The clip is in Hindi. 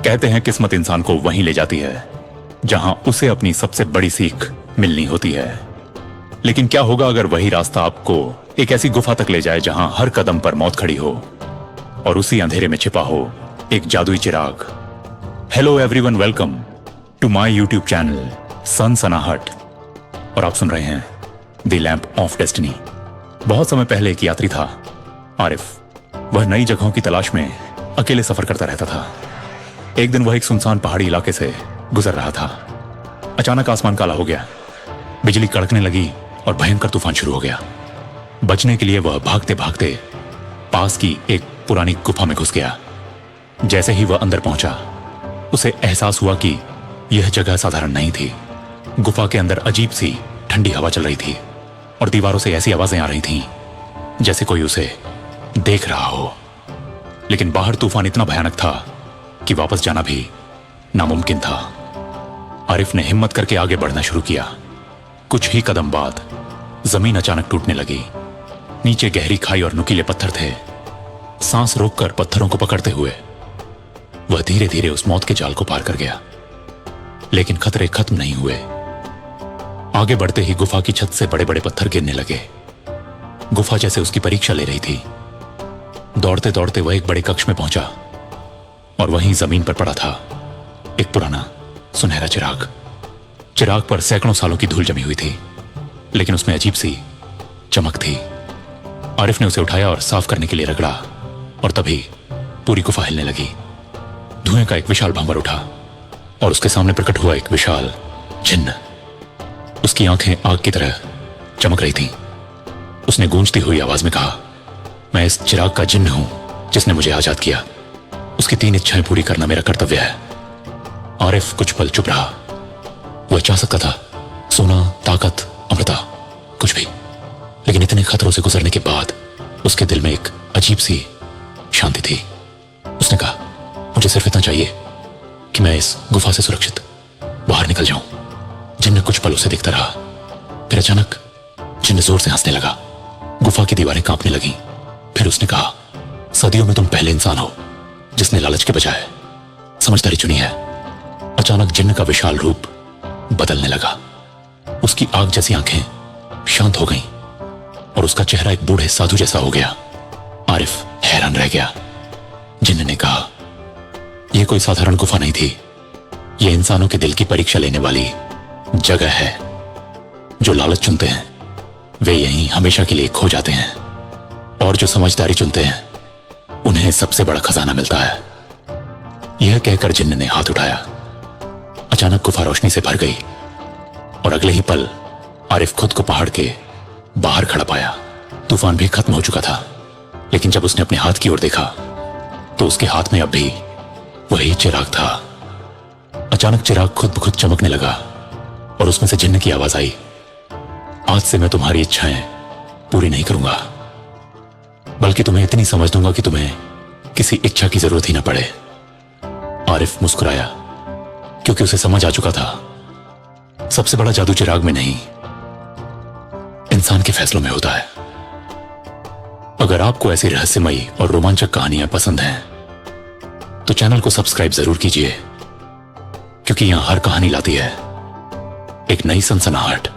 कहते हैं किस्मत इंसान को वहीं ले जाती है जहां उसे अपनी सबसे बड़ी सीख मिलनी होती है। लेकिन क्या होगा अगर वही रास्ता आपको एक ऐसी गुफा तक ले जाए जहां हर कदम पर मौत खड़ी हो और उसी अंधेरे में छिपा हो एक जादुई चिराग। Hello everyone, welcome to my YouTube channel सनसनाहट, और आप सुन रहे हैं द लैंप ऑफ डेस्टिनी। बहुत समय पहले एक यात्री था आरिफ। वह नई जगहों की तलाश में अकेले सफर करता रहता था। एक दिन वह एक सुनसान पहाड़ी इलाके से गुजर रहा था। अचानक आसमान काला हो गया, बिजली कड़कने लगी और भयंकर तूफान शुरू हो गया। बचने के लिए वह भागते भागते पास की एक पुरानी गुफा में घुस गया। जैसे ही वह अंदर पहुंचा, उसे एहसास हुआ कि यह जगह साधारण नहीं थी। गुफा के अंदर अजीब सी ठंडी हवा चल रही थी और दीवारों से ऐसी आवाजें आ रही थीं जैसे कोई उसे देख रहा हो। लेकिन बाहर तूफान इतना भयानक था कि वापस जाना भी नामुमकिन था। आरिफ ने हिम्मत करके आगे बढ़ना शुरू किया। कुछ ही कदम बाद जमीन अचानक टूटने लगी। नीचे गहरी खाई और नुकीले पत्थर थे। सांस रोककर पत्थरों को पकड़ते हुए वह धीरे धीरे उस मौत के जाल को पार कर गया। लेकिन खतरे खत्म नहीं हुए। आगे बढ़ते ही गुफा की छत से बड़े बड़े पत्थर गिरने लगे। गुफा जैसे उसकी परीक्षा ले रही थी। दौड़ते दौड़ते वह एक बड़े कक्ष में पहुंचा और वहीं जमीन पर पड़ा था एक पुराना सुनहरा चिराग। चिराग पर सैकड़ों सालों की धूल जमी हुई थी, लेकिन उसमें अजीब सी चमक थी। आरिफ ने उसे उठाया और साफ करने के लिए रगड़ा, और तभी पूरी गुफा हिलने लगी। धुएं का एक विशाल भंवर उठा और उसके सामने प्रकट हुआ एक विशाल जिन्न। उसकी आंखें आग की तरह चमक रही थीं। उसने गूंजती हुई आवाज में कहा, मैं इस चिराग का जिन्न हूं जिसने मुझे आजाद किया। उसकी 3 इच्छाएं पूरी करना मेरा कर्तव्य है। आरिफ कुछ पल चुप रहा। वह चाह सकता था सोना, ताकत, अमृता, कुछ भी, लेकिन इतने खतरों से गुजरने के बाद उसके दिल में एक अजीब सी शांति थी। उसने कहा, मुझे सिर्फ इतना चाहिए कि मैं इस गुफा से सुरक्षित बाहर निकल जाऊं। जिन्न कुछ पल उसे देखता रहा। फिर अचानक जिन्न जोर से हंसने लगा। गुफा की दीवारें कांपने लगीं। फिर उसने कहा, सदियों में तुम पहले इंसान हो जिसने लालच के बजाय समझदारी चुनी है। अचानक जिन्न का विशाल रूप बदलने लगा। उसकी आग जैसी आंखें शांत हो गईं और उसका चेहरा एक बूढ़े साधु जैसा हो गया। आरिफ हैरान रह गया। जिन्न ने कहा, यह कोई साधारण गुफा नहीं थी। यह इंसानों के दिल की परीक्षा लेने वाली जगह है। जो लालच चुनते हैं वे यहीं हमेशा के लिए खो जाते हैं, और जो समझदारी चुनते हैं उन्हें सबसे बड़ा खजाना मिलता है। यह कहकर जिन्न ने हाथ उठाया। अचानक गुफा रोशनी से भर गई और अगले ही पल आरिफ खुद को पहाड़ के बाहर खड़ा पाया। तूफान भी खत्म हो चुका था, लेकिन जब उसने अपने हाथ की ओर देखा तो उसके हाथ में अब भी वही चिराग था। अचानक चिराग खुद ब खुद चमकने लगा और उसमें से जिन्न की आवाज आई, आज से मैं तुम्हारी इच्छाएं पूरी नहीं करूंगा, बल्कि तुम्हें इतनी समझ दूंगा कि तुम्हें किसी इच्छा की जरूरत ही ना पड़े। आरिफ मुस्कुराया, क्योंकि उसे समझ आ चुका था सबसे बड़ा जादू चिराग में नहीं, इंसान के फैसलों में होता है। अगर आपको ऐसी रहस्यमयी और रोमांचक कहानियां पसंद हैं तो चैनल को सब्सक्राइब जरूर कीजिए, क्योंकि यहां हर कहानी लाती है एक नई सनसनाहट।